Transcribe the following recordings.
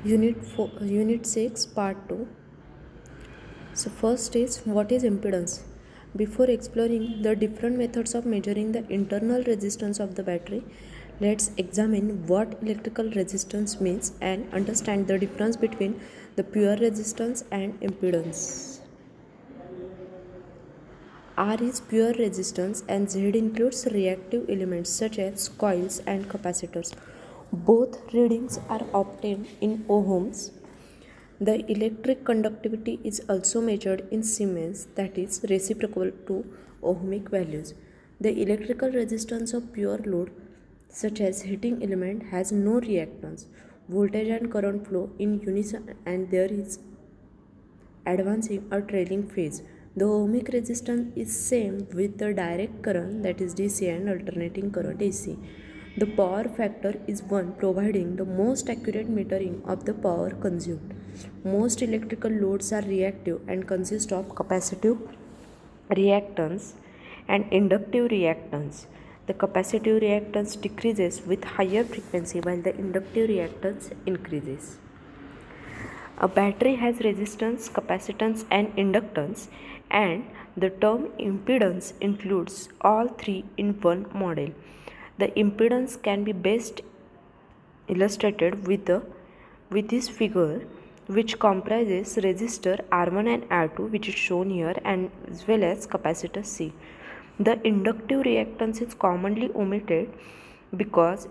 Unit 6, Part 2. So first is, what is impedance? Before exploring the different methods of measuring the internal resistance of the battery, let's examine what electrical resistance means and understand the difference between the pure resistance and impedance. R is pure resistance and Z includes reactive elements such as coils and capacitors. Both readings are obtained in ohms. The electric conductivity is also measured in Siemens, that is reciprocal to ohmic values. The electrical resistance of pure load such as heating element has no reactance. Voltage and current flow in unison and there is advancing or trailing phase. The ohmic resistance is same with the direct current, that is DC, and alternating current AC. The power factor is 1, providing the most accurate metering of the power consumed. Most electrical loads are reactive and consist of capacitive reactance and inductive reactance. The capacitive reactance decreases with higher frequency while the inductive reactance increases. A battery has resistance, capacitance, and inductance, and the term impedance includes all three in one model. The impedance can be best illustrated with this figure, which comprises resistor R1 and R2, which is shown here, and as well as capacitor C. The inductive reactance is commonly omitted because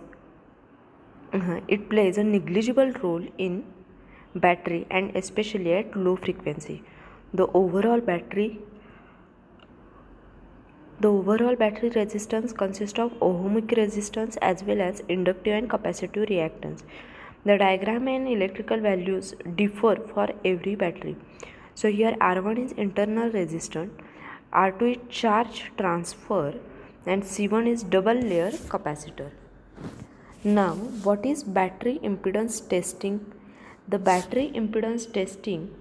it plays a negligible role in battery and especially at low frequency. The overall battery resistance consists of ohmic resistance as well as inductive and capacitive reactance. The diagram and electrical values differ for every battery. So here R1 is internal resistance, R2 is charge transfer, and C1 is double layer capacitor. Now, what is battery impedance testing? The battery impedance testing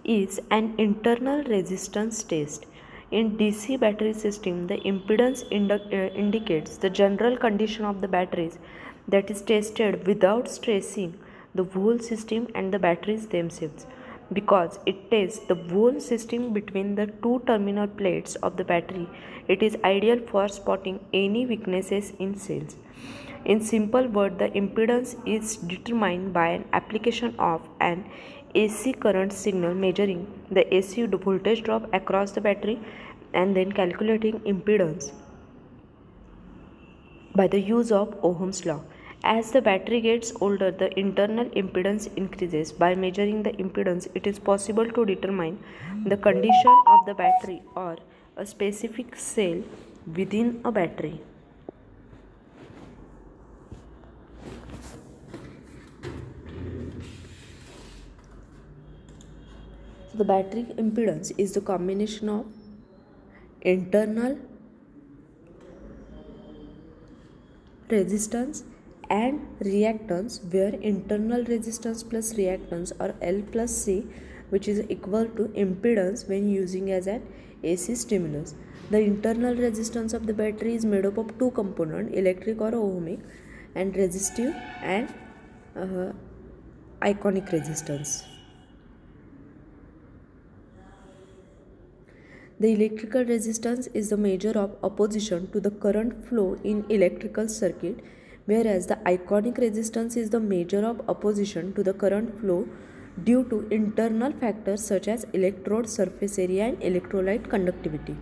is an internal resistance test. In DC battery system, the impedance indicates the general condition of the batteries that is tested without stressing the whole system and the batteries themselves, because it tests the whole system between the two terminal plates of the battery. It is ideal for spotting any weaknesses in cells. In simple words, the impedance is determined by an application of an AC current signal measuring the AC voltage drop across the battery and then calculating impedance by the use of Ohm's law. As the battery gets older, the internal impedance increases. By measuring the impedance, it is possible to determine the condition of the battery or a specific cell within a battery. The battery impedance is the combination of internal resistance and reactance, where internal resistance plus reactance, or L plus C, which is equal to impedance when using as an AC stimulus. The internal resistance of the battery is made up of two components, electric or ohmic, and resistive and ionic resistance. The electrical resistance is the measure of opposition to the current flow in electrical circuit, whereas the ionic resistance is the measure of opposition to the current flow due to internal factors such as electrode surface area and electrolyte conductivity.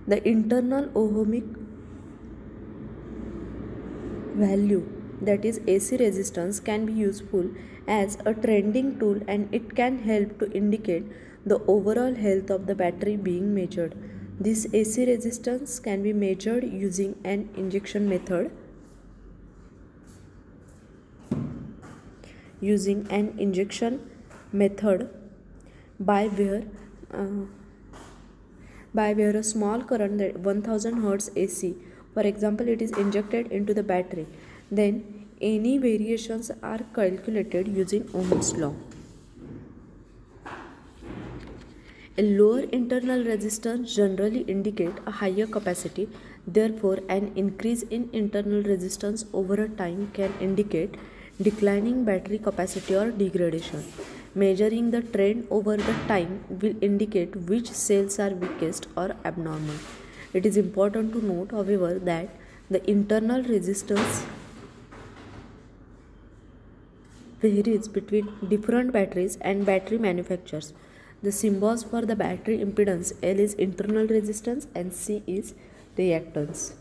The internal ohmic value, that is AC resistance, can be useful as a trending tool, and it can help to indicate the overall health of the battery being measured. This AC resistance can be measured using an injection method. By where a small current, that 1000 Hz AC, for example, it is injected into the battery, then any variations are calculated using Ohm's law. A lower internal resistance generally indicates a higher capacity. Therefore, an increase in internal resistance over a time can indicate declining battery capacity or degradation. Measuring the trend over the time will indicate which cells are weakest or abnormal. It is important to note, however, that the internal resistance varies between different batteries and battery manufacturers. The symbols for the battery impedance: L is internal resistance and C is reactance.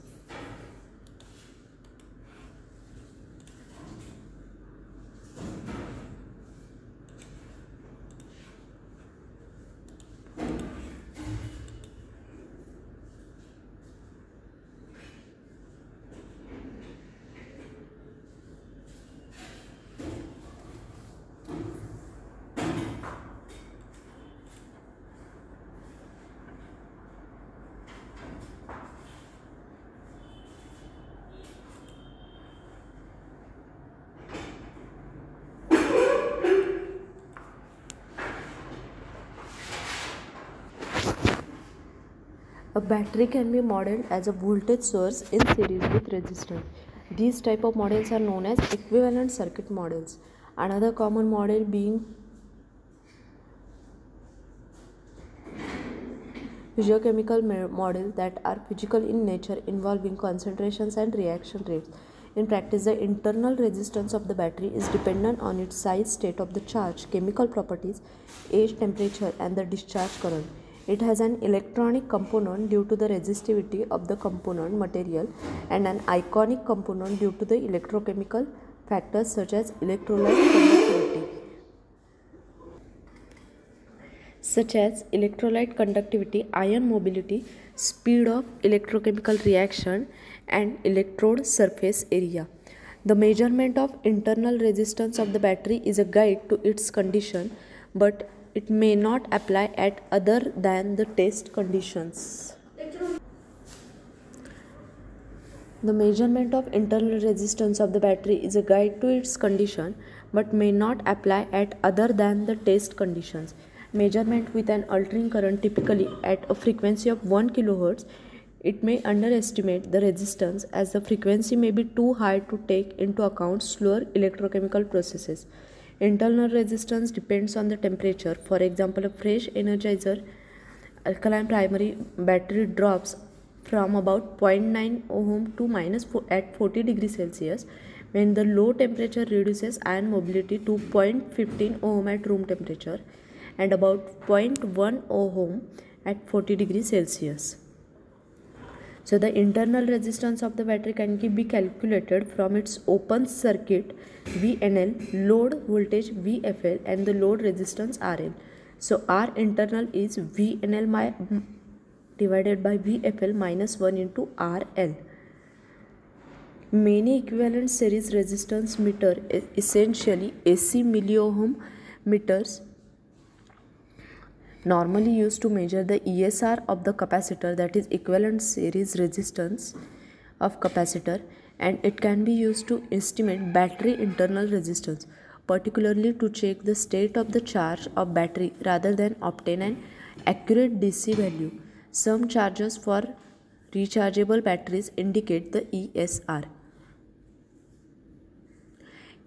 A battery can be modeled as a voltage source in series with resistor. These type of models are known as equivalent circuit models. Another common model being physiochemical models that are physical in nature, involving concentrations and reaction rates. In practice, the internal resistance of the battery is dependent on its size, state of the charge, chemical properties, age, temperature, and the discharge current. It has an electronic component due to the resistivity of the component material and an ionic component due to the electrochemical factors such as electrolyte conductivity, ion mobility, speed of electrochemical reaction, and electrode surface area. The measurement of internal resistance of the battery is a guide to its condition, but it may not apply at other than the test conditions. The measurement of internal resistance of the battery is a guide to its condition, but may not apply at other than the test conditions. Measurement with an alternating current, typically at a frequency of 1 kHz, it may underestimate the resistance as the frequency may be too high to take into account slower electrochemical processes. Internal resistance depends on the temperature. For example, a fresh Energizer alkaline primary battery drops from about 0.9 ohm to at 40 degrees Celsius when the low temperature reduces ion mobility to 0.15 ohm at room temperature and about 0.1 ohm at 40 degrees Celsius. So the internal resistance of the battery can be calculated from its open circuit VNL, load voltage VFL, and the load resistance RL. So R internal is VNL divided by VFL minus 1 into RL. Many equivalent series resistance meter, essentially AC milliohm meters, normally used to measure the ESR of the capacitor, that is equivalent series resistance of capacitor, and it can be used to estimate battery internal resistance, particularly to check the state of the charge of battery rather than obtain an accurate DC value. Some charges for rechargeable batteries indicate the ESR.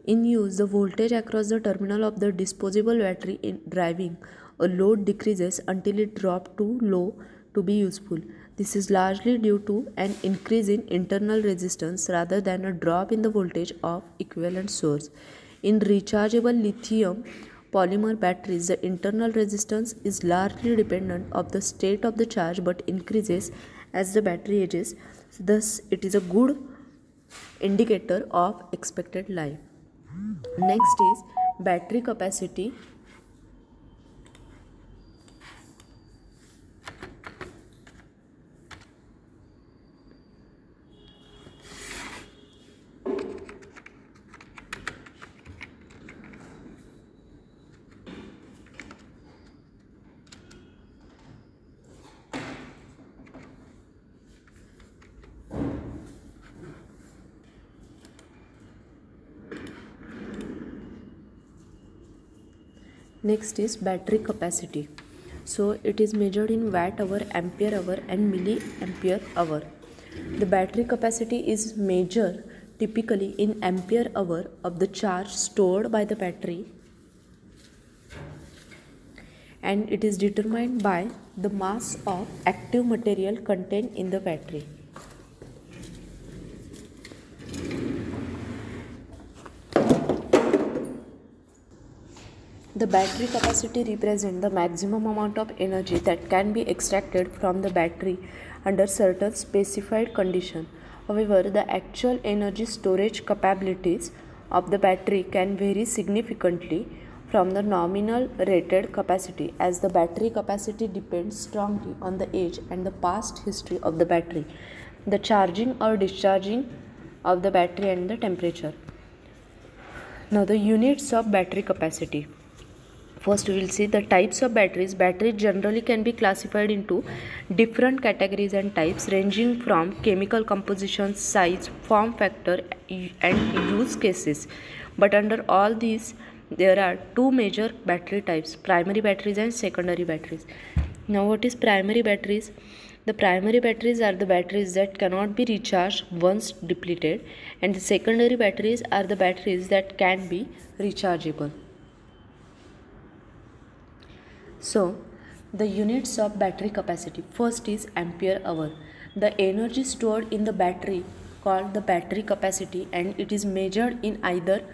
In use, the voltage across the terminal of the disposable battery in driving a load decreases until it drops too low to be useful. This is largely due to an increase in internal resistance rather than a drop in the voltage of equivalent source. In rechargeable lithium polymer batteries, the internal resistance is largely dependent on the state of the charge but increases as the battery ages. Thus, it is a good indicator of expected life. Next is battery capacity. Next is battery capacity. So it is measured in watt hour, ampere hour, and milliampere hour. The battery capacity is measured typically in ampere hour of the charge stored by the battery, and it is determined by the mass of active material contained in the battery. The battery capacity represents the maximum amount of energy that can be extracted from the battery under certain specified conditions. However, the actual energy storage capabilities of the battery can vary significantly from the nominal rated capacity, as the battery capacity depends strongly on the age and the past history of the battery, the charging or discharging of the battery, and the temperature. Now, the units of battery capacity. First, we will see the types of batteries. Batteries generally can be classified into different categories and types, ranging from chemical composition, size, form factor, and use cases. But under all these, there are two major battery types: primary batteries and secondary batteries. Now, what is primary batteries? The primary batteries are the batteries that cannot be recharged once depleted, and the secondary batteries are the batteries that can be rechargeable. So, the units of battery capacity. First is ampere hour. The energy stored in the battery called the battery capacity, and it is measured in either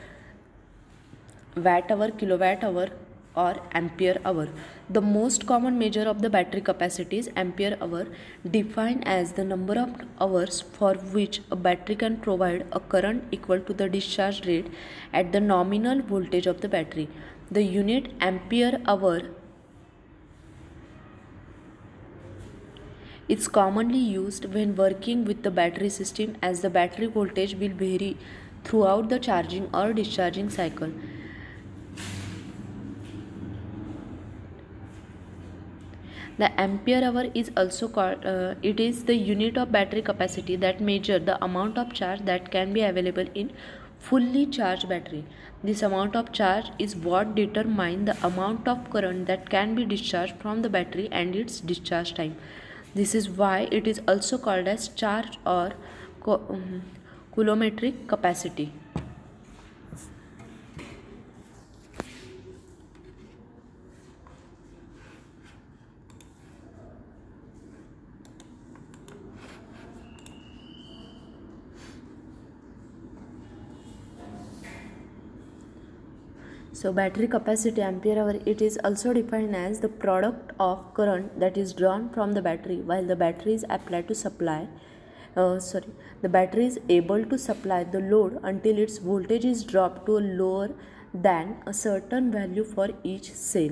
watt hour, kilowatt hour, or ampere hour. The most common measure of the battery capacity is ampere hour, defined as the number of hours for which a battery can provide a current equal to the discharge rate at the nominal voltage of the battery. The unit ampere hour is commonly used when working with the battery system, as the battery voltage will vary throughout the charging or discharging cycle. The ampere hour is also called, it is the unit of battery capacity that measures the amount of charge that can be available in fully charged battery. This amount of charge is what determines the amount of current that can be discharged from the battery and its discharge time. This is why it is also called as charge or coulometric capacity. So, battery capacity ampere hour, it is also defined as the product of current that is drawn from the battery while the battery is applied to supply. The battery is able to supply the load until its voltage is dropped to a lower than a certain value for each cell.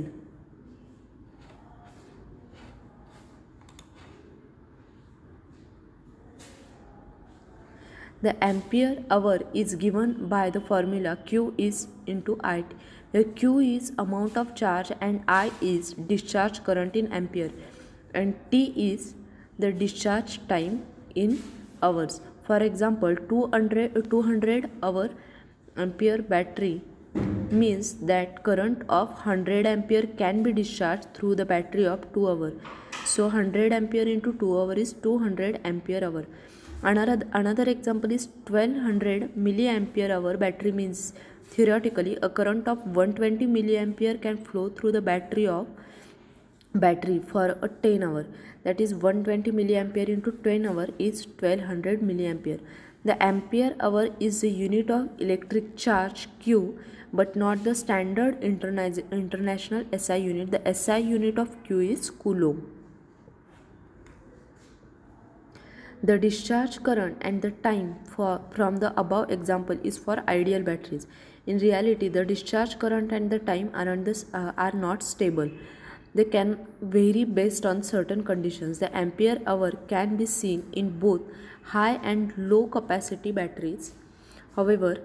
The ampere hour is given by the formula Q is into I. The Q is amount of charge and I is discharge current in ampere, and T is the discharge time in hours. For example, 200 hour ampere battery means that current of 100 ampere can be discharged through the battery of 2 hours. So 100 ampere into 2 hours is 200 ampere hour. Another example is 1200 milliampere hour battery means theoretically a current of 120 milliampere can flow through the battery for a 10 hour. That is 120 milliampere into 10 hour is 1200 milliampere. The ampere hour is the unit of electric charge Q, but not the standard international SI unit. The SI unit of Q is coulomb. The discharge current and the time from the above example is for ideal batteries. In reality, the discharge current and the time are not stable. They can vary based on certain conditions. The ampere hour can be seen in both high and low capacity batteries. However,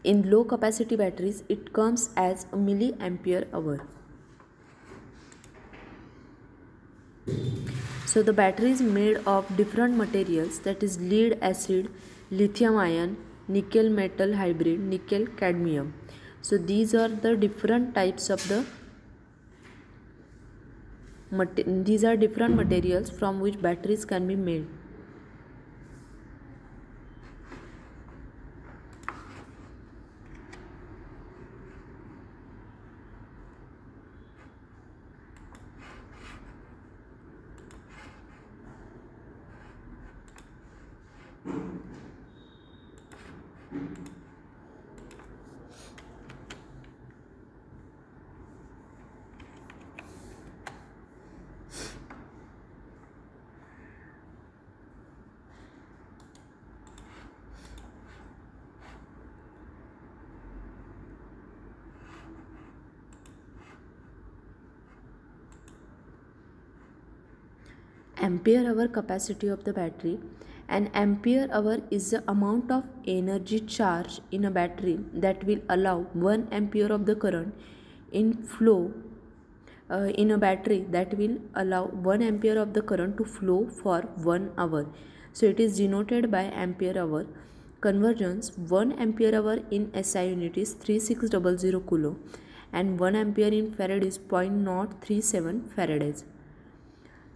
in low capacity batteries, it comes as a milliampere hour. So the battery is made of different materials, that is lead acid, lithium ion, nickel metal hybrid, nickel cadmium. So these are the different types of these are different materials from which batteries can be made. Ampere hour capacity of the battery. An ampere hour is the amount of energy charge in a battery that will allow 1 ampere of the current in flow in a battery that will allow 1 ampere of the current to flow for 1 hour. So it is denoted by ampere hour. Conversions: 1 ampere hour in SI unit is 3600 coulomb and 1 ampere in farad is 0.037 farads.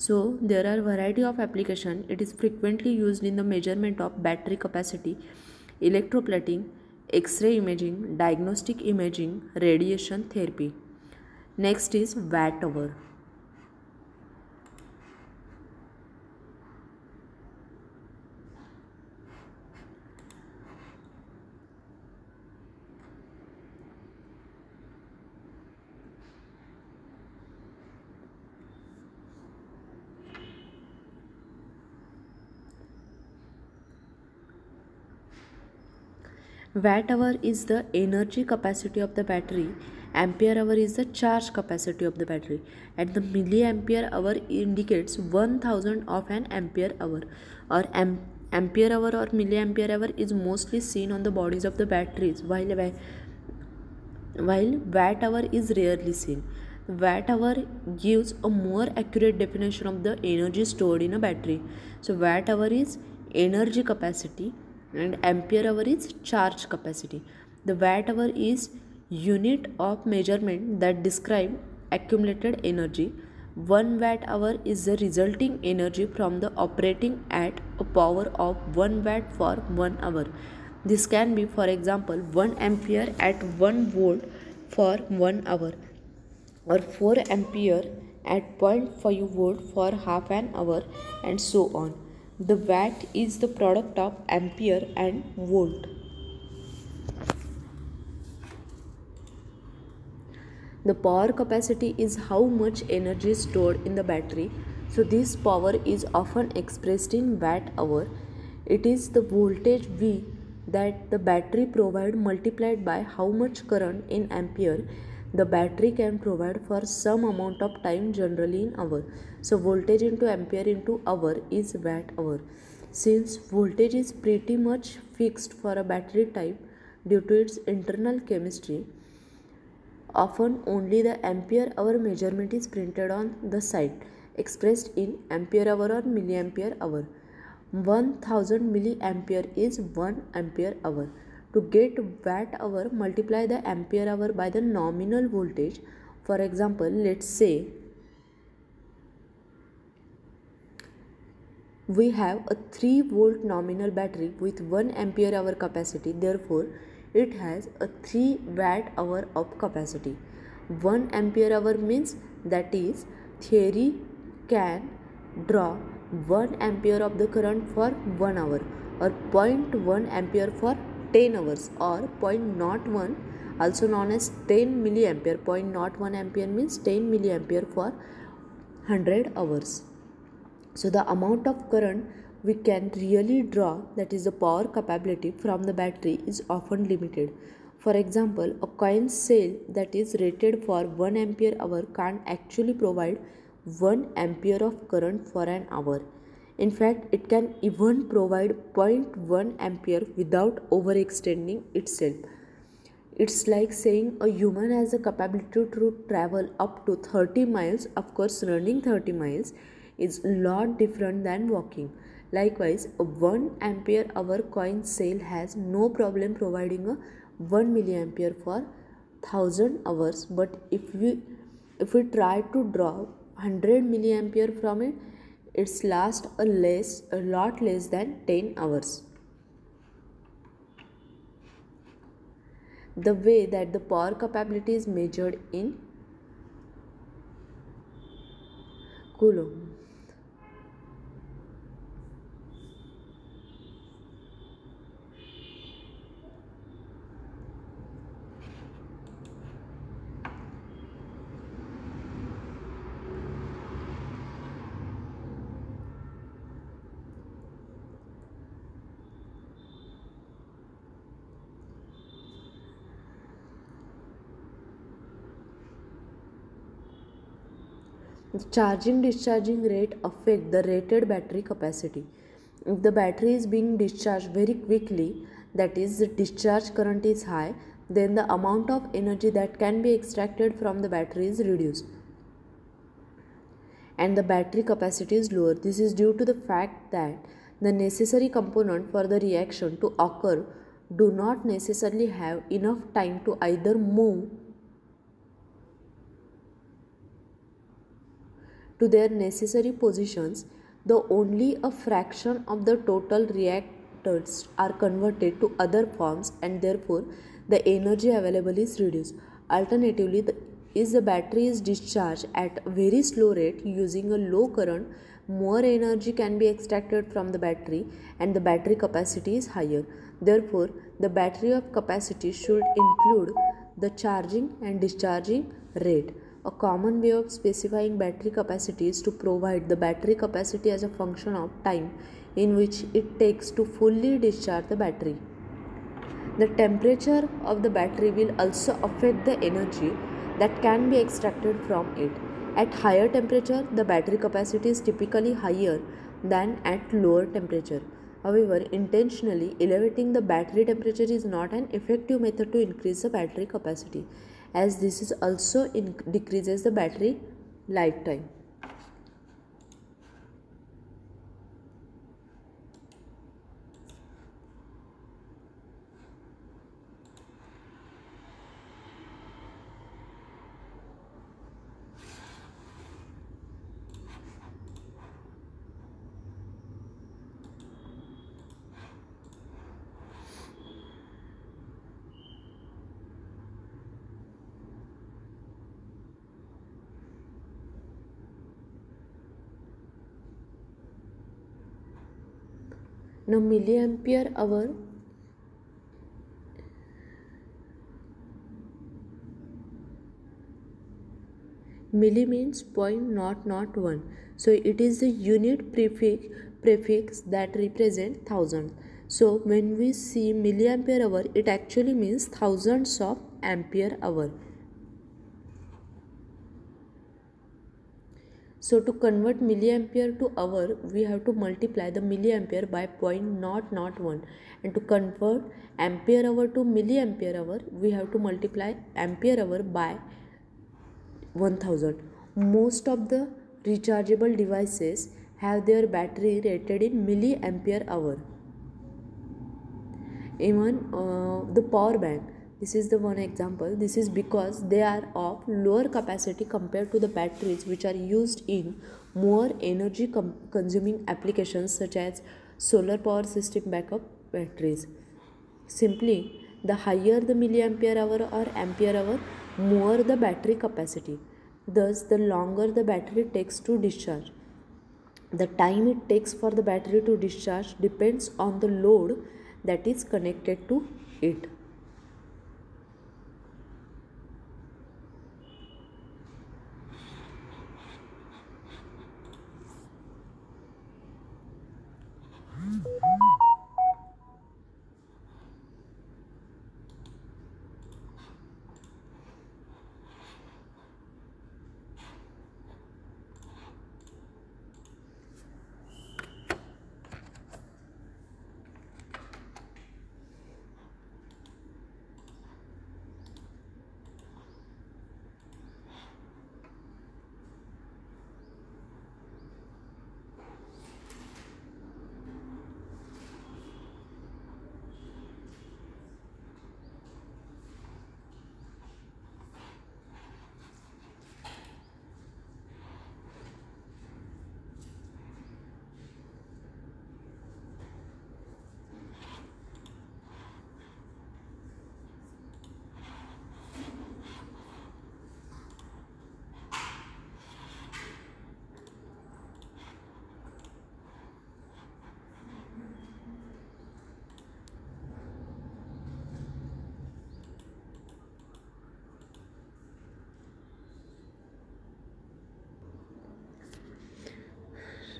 So there are variety of application. It is frequently used in the measurement of battery capacity, electroplating, X-ray imaging, diagnostic imaging, radiation therapy. Next is watt hour. Watt hour is the energy capacity of the battery. Ampere hour is the charge capacity of the battery. And the milliampere hour indicates 1000 of an ampere hour. Or ampere hour or milliampere hour is mostly seen on the bodies of the batteries, while watt hour is rarely seen. Watt hour gives a more accurate definition of the energy stored in a battery. So watt hour is energy capacity and ampere hour is charge capacity. The watt hour is unit of measurement that describe accumulated energy. 1 watt hour is the resulting energy from the operating at a power of 1 watt for 1 hour. This can be, for example, 1 ampere at 1 volt for 1 hour or 4 ampere at zero point 0.5 volt for half an hour, and so on. The watt is the product of ampere and volt. The power capacity is how much energy is stored in the battery. So this power is often expressed in watt hour. It is the voltage V that the battery provides multiplied by how much current in ampere the battery can provide for some amount of time, generally in hour. So voltage into ampere into hour is watt hour. Since voltage is pretty much fixed for a battery type due to its internal chemistry, often only the ampere hour measurement is printed on the side, expressed in ampere hour or milliampere hour. 1000 milliampere is 1 ampere hour. To get watt hour, multiply the ampere hour by the nominal voltage. For example, let's say we have a 3 volt nominal battery with 1 ampere hour capacity. Therefore, it has a 3 watt hour of capacity. 1 ampere hour means, that is, theory can draw 1 ampere of the current for 1 hour, or 0.1 ampere for 10 hours, or 0.01, also known as 10 milliampere. 0.01 ampere means 10 milliampere for 100 hours. So the amount of current we can really draw, that is the power capability from the battery, is often limited. For example, a coin cell that is rated for 1 ampere hour can't actually provide 1 ampere of current for an hour. In fact, it can even provide 0.1 ampere without overextending itself. It's like saying a human has the capability to travel up to 30 miles. Of course, running 30 miles is a lot different than walking. Likewise, a 1 ampere hour coin cell has no problem providing a 1 milliampere for 1000 hours, but if we try to draw 100 milliampere from it, it's last a lot less than 10 hours. The way that the power capability is measured in coulomb. The charging discharging rate affect the rated battery capacity. If the battery is being discharged very quickly, that is the discharge current is high, then the amount of energy that can be extracted from the battery is reduced and the battery capacity is lower. This is due to the fact that the necessary component for the reaction to occur do not necessarily have enough time to either move to their necessary positions, though only a fraction of the total reactants are converted to other forms and therefore the energy available is reduced. Alternatively, the battery is discharged at a very slow rate using a low current, more energy can be extracted from the battery and the battery capacity is higher. Therefore, the battery of capacity should include the charging and discharging rate. A common way of specifying battery capacity is to provide the battery capacity as a function of time in which it takes to fully discharge the battery. The temperature of the battery will also affect the energy that can be extracted from it. At higher temperature, the battery capacity is typically higher than at lower temperature. However, intentionally elevating the battery temperature is not an effective method to increase the battery capacity, as this is also decreases the battery lifetime. Now milliampere hour milli means 0.001, so it is the unit prefix that represent thousand. So when we see milliampere hour, it actually means thousands of ampere hour. So to convert milliampere to hour, we have to multiply the milliampere by 0.001, and to convert ampere hour to milliampere hour, we have to multiply ampere hour by 1000. Most of the rechargeable devices have their battery rated in milliampere hour. Even the power bank, this is the one example. This is because they are of lower capacity compared to the batteries which are used in more energy consuming applications such as solar power system backup batteries. Simply, the higher the milliampere hour or ampere hour, more the battery capacity. Thus, the longer the battery takes to discharge. The time it takes for the battery to discharge depends on the load that is connected to it.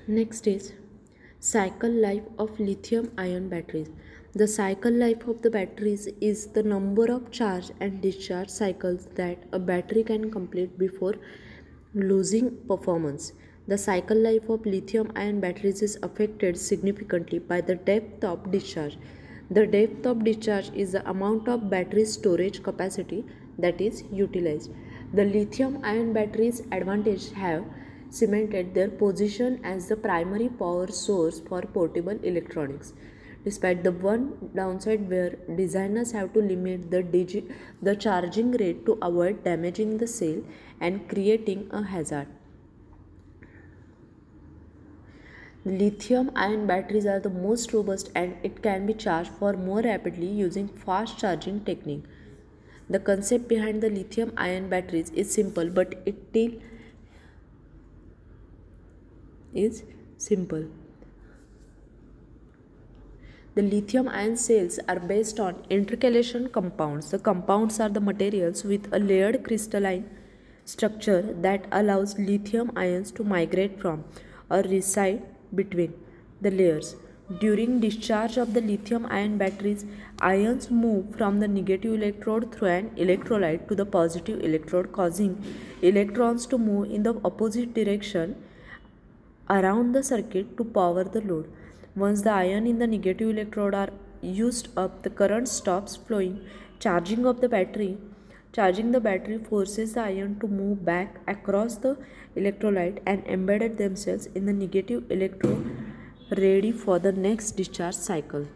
Next is cycle life of lithium ion batteries. The cycle life of the batteries is the number of charge and discharge cycles that a battery can complete before losing performance. The cycle life of lithium ion batteries is affected significantly by the depth of discharge. The depth of discharge is the amount of battery storage capacity that is utilized. The lithium ion batteries' advantage have cemented their position as the primary power source for portable electronics. Despite the one downside where designers have to limit the charging rate to avoid damaging the cell and creating a hazard. Lithium ion batteries are the most robust and it can be charged for more rapidly using fast charging technique. The concept behind the lithium ion batteries is simple, but it still is simple. The lithium ion cells are based on intercalation compounds. The compounds are the materials with a layered crystalline structure that allows lithium ions to migrate from or reside between the layers. During discharge of the lithium ion batteries, ions move from the negative electrode through an electrolyte to the positive electrode, causing electrons to move in the opposite direction around the circuit to power the load. Once the ion in the negative electrode are used up, the current stops flowing. Charging the battery forces the ion to move back across the electrolyte and embedded themselves in the negative electrode, ready for the next discharge cycle.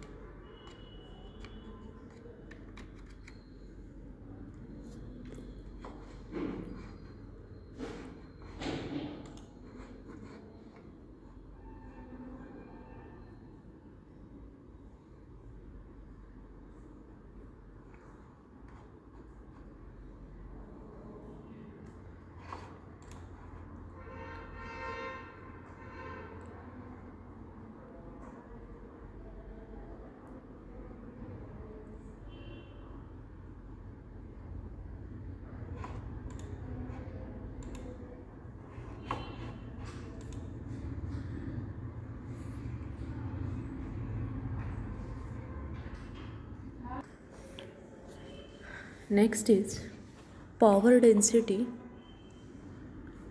Next is power density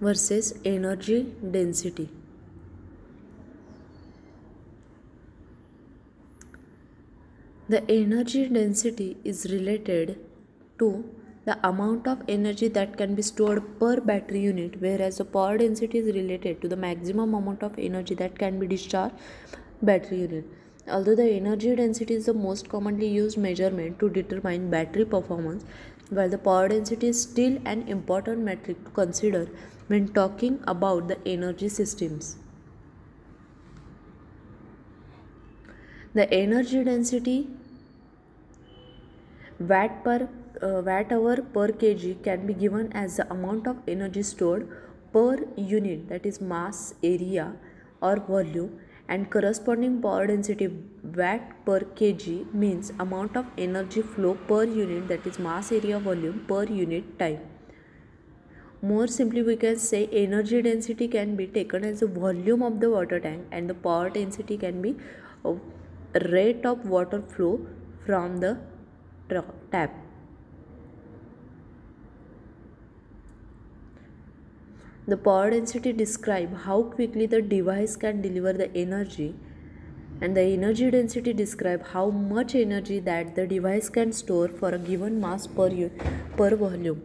versus energy density. The energy density is related to the amount of energy that can be stored per battery unit, whereas the power density is related to the maximum amount of energy that can be discharged battery unit. Although the energy density is the most commonly used measurement to determine battery performance, while the power density is still an important metric to consider when talking about the energy systems. The energy density watt hour per kg can be given as the amount of energy stored per unit, that is mass, area or volume, and corresponding power density watt per kg means amount of energy flow per unit, that is mass, area, volume per unit time. More simply, we can say energy density can be taken as the volume of the water tank and the power density can be a rate of water flow from the tap. The power density describes how quickly the device can deliver the energy, and the energy density describes how much energy that the device can store for a given mass per volume.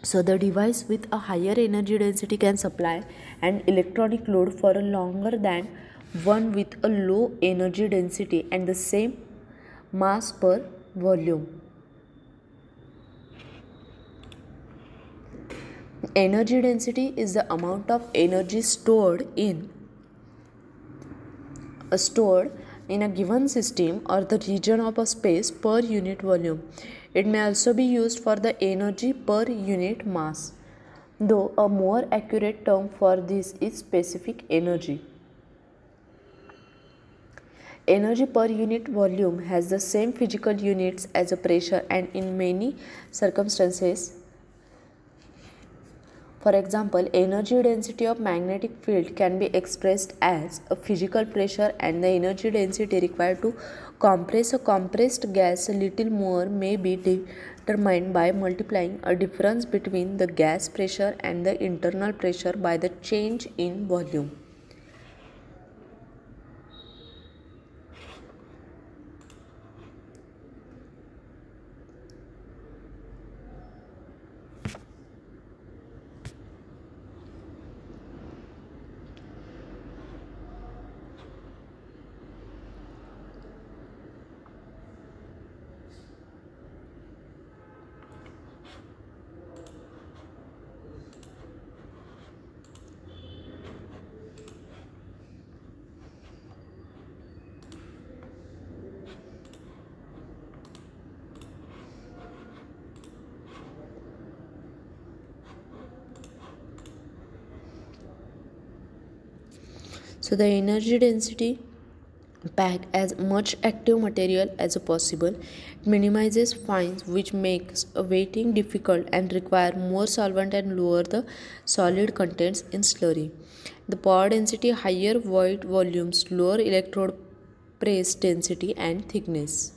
So the device with a higher energy density can supply an electronic load for a longer than one with a low energy density and the same mass per volume. Energy density is the amount of energy stored in a given system or the region of a space per unit volume. It may also be used for the energy per unit mass, though a more accurate term for this is specific energy. Energy per unit volume has the same physical units as a pressure, and in many circumstances, for example, energy density of magnetic field can be expressed as a physical pressure, and the energy density required to compress a compressed gas a little more may be determined by multiplying a difference between the gas pressure and the internal pressure by the change in volume. So the energy density pack as much active material as possible. It minimizes fines which makes weighting difficult and require more solvent and lower the solid contents in slurry. The power density higher void volumes, lower electrode press density and thickness.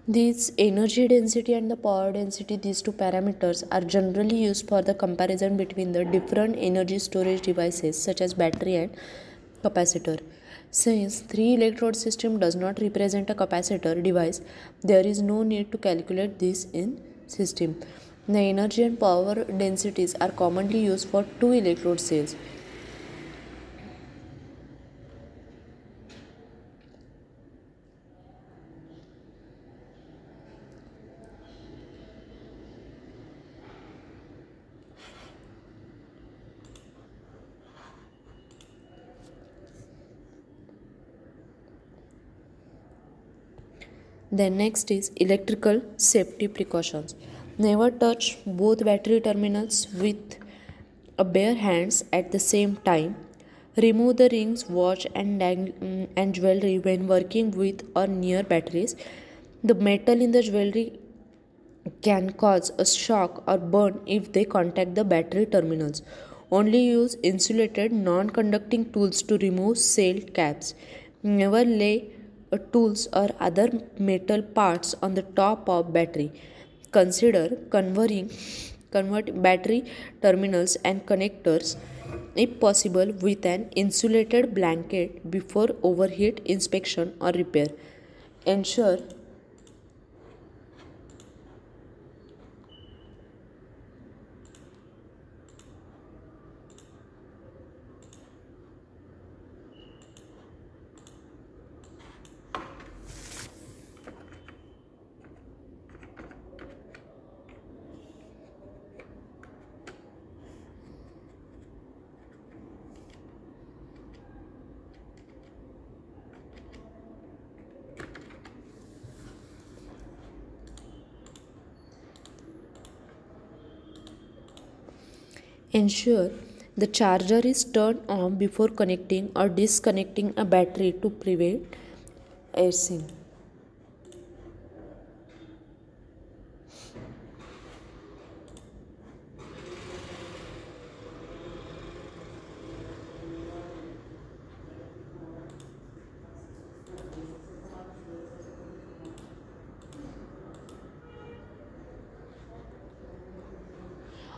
These energy density and the power density, these two parameters are generally used for the comparison between the different energy storage devices such as battery and capacitor. Since three electrode system does not represent a capacitor device, there is no need to calculate this in system. The energy and power densities are commonly used for two electrode cells. Then next is electrical safety precautions. Never touch both battery terminals with a bare hands at the same time. Remove the rings, watch and jewelry when working with or near batteries. The metal in the jewelry can cause a shock or burn if they contact the battery terminals. Only use insulated non-conducting tools to remove cell caps. Never lay tools or other metal parts on the top of battery. Consider convert battery terminals and connectors if possible with an insulated blanket before overheat inspection or repair. Ensure Ensure the charger is turned on before connecting or disconnecting a battery to prevent icing.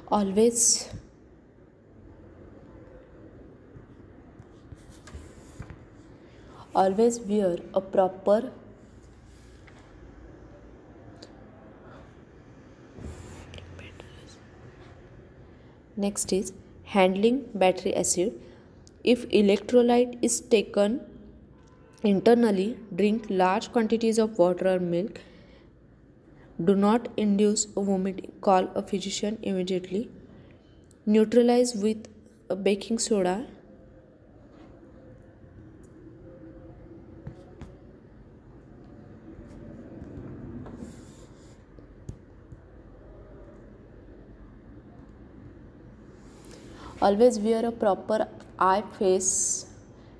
Always always wear a proper Next is handling battery acid. If electrolyte is taken internally, drink large quantities of water or milk. Do not induce vomiting. Call a physician immediately. Neutralize with a baking soda. Always wear a proper eye, face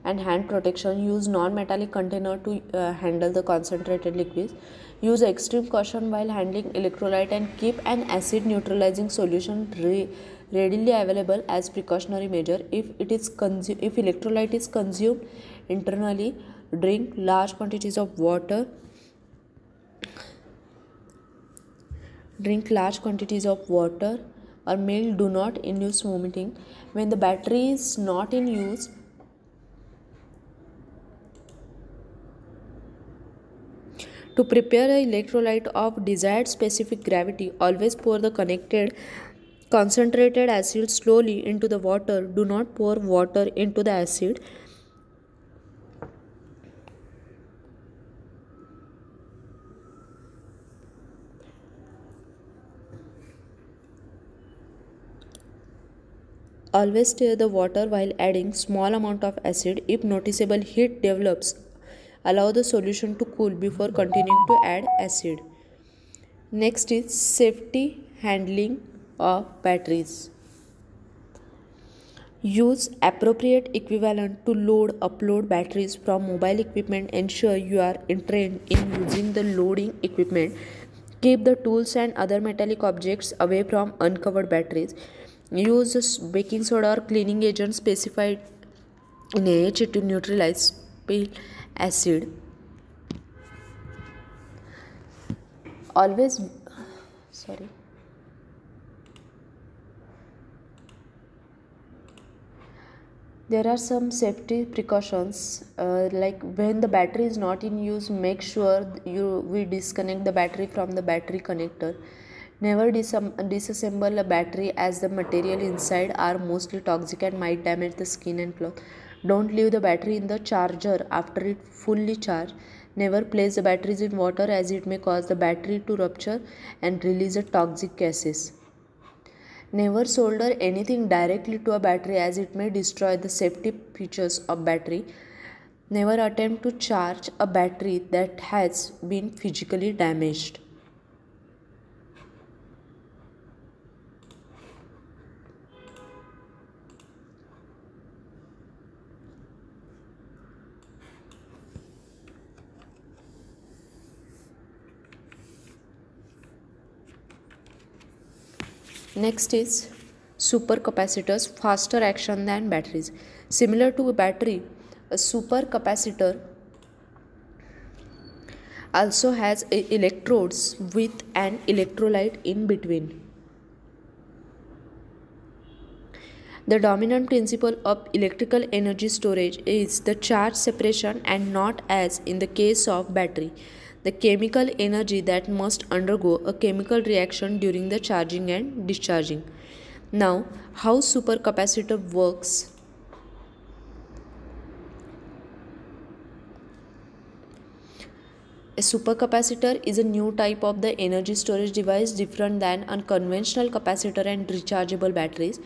and hand protection. Use non-metallic container to handle the concentrated liquids. Use extreme caution while handling electrolyte and keep an acid neutralizing solution readily available as precautionary measure. If electrolyte is consumed internally, drink large quantities of water. Drink large quantities of water or milk. Do not induce vomiting. When the battery is not in use, to prepare an electrolyte of desired specific gravity, always pour the connected concentrated acid slowly into the water. Do not pour water into the acid. Always stir the water while adding small amount of acid. If noticeable heat develops, allow the solution to cool before continuing to add acid. Next is safety handling of batteries. Use appropriate equivalent to load upload batteries from mobile equipment. Ensure you are trained in using the loading equipment. Keep the tools and other metallic objects away from uncovered batteries. Use baking soda or cleaning agent specified in AHA to neutralize spill acid. Always there are some safety precautions like when the battery is not in use, make sure we disconnect the battery from the battery connector. Never disassemble a battery as the material inside are mostly toxic and might damage the skin and cloth. Don't leave the battery in the charger after it fully charged. Never place the batteries in water as it may cause the battery to rupture and release toxic gases. Never solder anything directly to a battery as it may destroy the safety features of battery. Never attempt to charge a battery that has been physically damaged. Next is supercapacitors, faster action than batteries. Similar to a battery, a supercapacitor also has electrodes with an electrolyte in between. The dominant principle of electrical energy storage is the charge separation and not as in the case of battery, the chemical energy that must undergo a chemical reaction during the charging and discharging. Now, how supercapacitor works? A supercapacitor is a new type of the energy storage device different than unconventional capacitor and rechargeable batteries.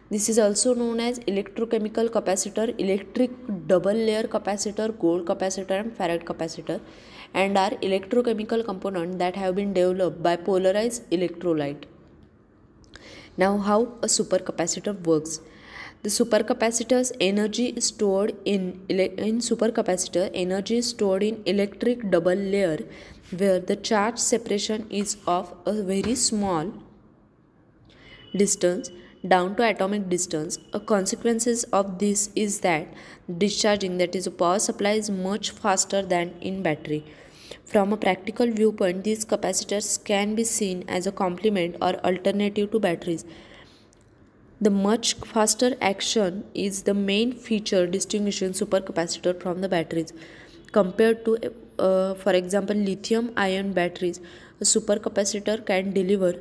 This is also known as electrochemical capacitor, electric double layer capacitor, gold capacitor and farad capacitor, and are electrochemical components that have been developed by polarized electrolyte. Now, how a supercapacitor works? The supercapacitor's energy is stored in supercapacitor energy is stored in electric double layer where the charge separation is of a very small distance down to atomic distance. A consequences of this is that discharging, that is a power supply, is much faster than in battery. From a practical viewpoint, these capacitors can be seen as a complement or alternative to batteries. The much faster action is the main feature distinguishing supercapacitor from the batteries. Compared to, for example, lithium-ion batteries, a supercapacitor can deliver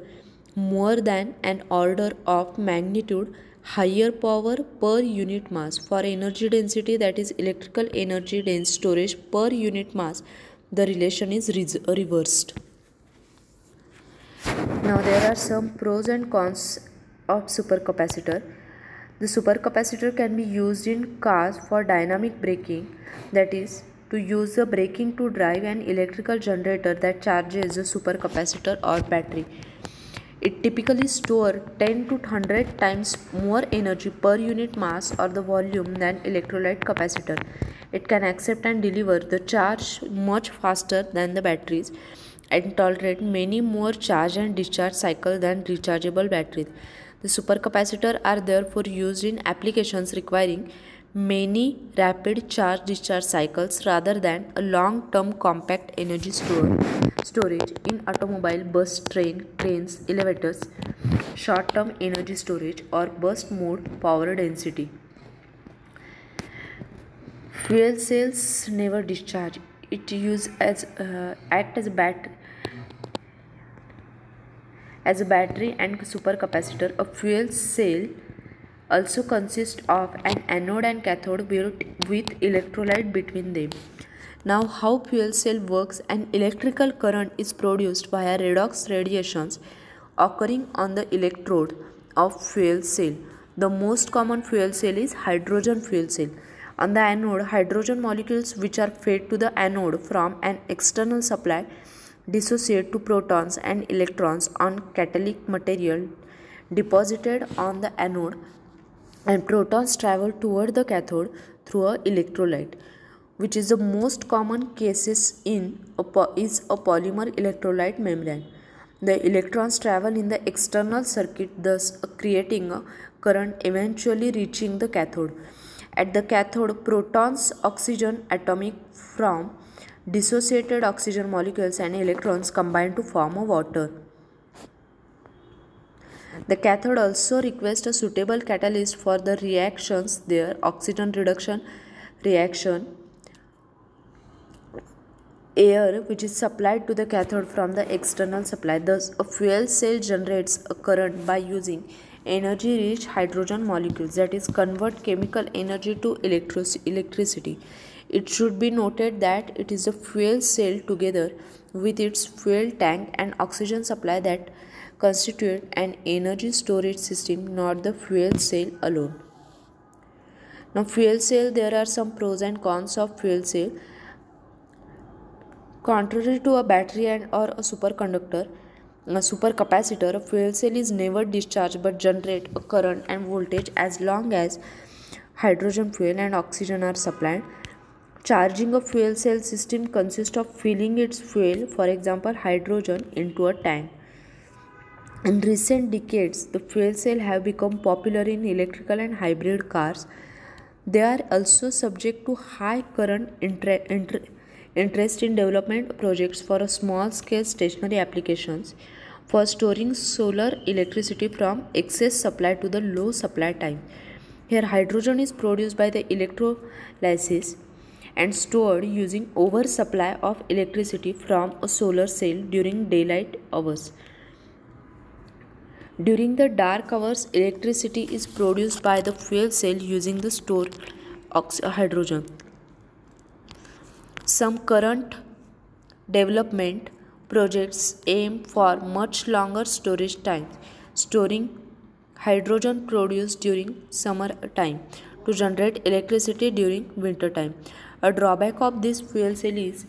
more than an order of magnitude higher power per unit mass. For energy density, that is electrical energy dense storage per unit mass, the relation is reversed. Now there are some pros and cons of supercapacitor. The supercapacitor can be used in cars for dynamic braking, that is, to use the braking to drive an electrical generator that charges a supercapacitor or battery. It typically stores 10 to 100 times more energy per unit mass or the volume than electrolyte capacitor. It can accept and deliver the charge much faster than the batteries and tolerate many more charge and discharge cycles than rechargeable batteries. The supercapacitor are therefore used in applications requiring many rapid charge discharge cycles rather than a long-term compact energy storage in automobile, bus, trains, elevators, short-term energy storage or burst mode power density. Fuel cells never discharge. It act as a battery and supercapacitor. A fuel cell also consists of an anode and cathode with electrolyte between them. Now, how fuel cell works? An electrical current is produced via redox radiations occurring on the electrode of fuel cell. The most common fuel cell is hydrogen fuel cell. On the anode, hydrogen molecules which are fed to the anode from an external supply dissociate to protons and electrons on catalytic material deposited on the anode, and protons travel toward the cathode through a electrolyte, which is the most common cases is a polymer electrolyte membrane. The electrons travel in the external circuit, thus creating a current eventually reaching the cathode. At the cathode, protons, oxygen atomic from dissociated oxygen molecules and electrons combine to form a water. The cathode also requests a suitable catalyst for the reactions there, oxygen reduction reaction, air which is supplied to the cathode from the external supply. Thus, a fuel cell generates a current by using energy-rich hydrogen molecules, that is, convert chemical energy to electricity. It should be noted that it is a fuel cell together with its fuel tank and oxygen supply that constitute an energy storage system, not the fuel cell alone. Now, fuel cell, there are some pros and cons of fuel cell. Contrary to a battery or a supercapacitor, a fuel cell is never discharged but generate a current and voltage as long as hydrogen fuel and oxygen are supplied. Charging a fuel cell system consists of filling its fuel, for example hydrogen, into a tank. In recent decades, the fuel cell have become popular in electrical and hybrid cars. They are also subject to high current interest in development projects for a small-scale stationary applications for storing solar electricity from excess supply to the low supply time. Here, hydrogen is produced by the electrolysis and stored using oversupply of electricity from a solar cell during daylight hours. During the dark hours, electricity is produced by the fuel cell using the stored hydrogen. Some current development projects aim for much longer storage times, storing hydrogen produced during summer time to generate electricity during winter time. A drawback of this fuel cell is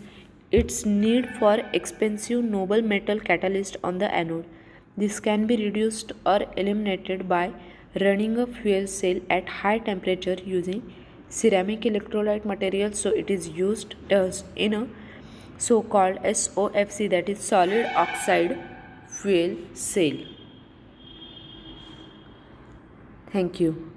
its need for expensive noble metal catalyst on the anode. This can be reduced or eliminated by running a fuel cell at high temperature using ceramic electrolyte material, so it is used in a so-called SOFC, that is solid oxide fuel cell. Thank you.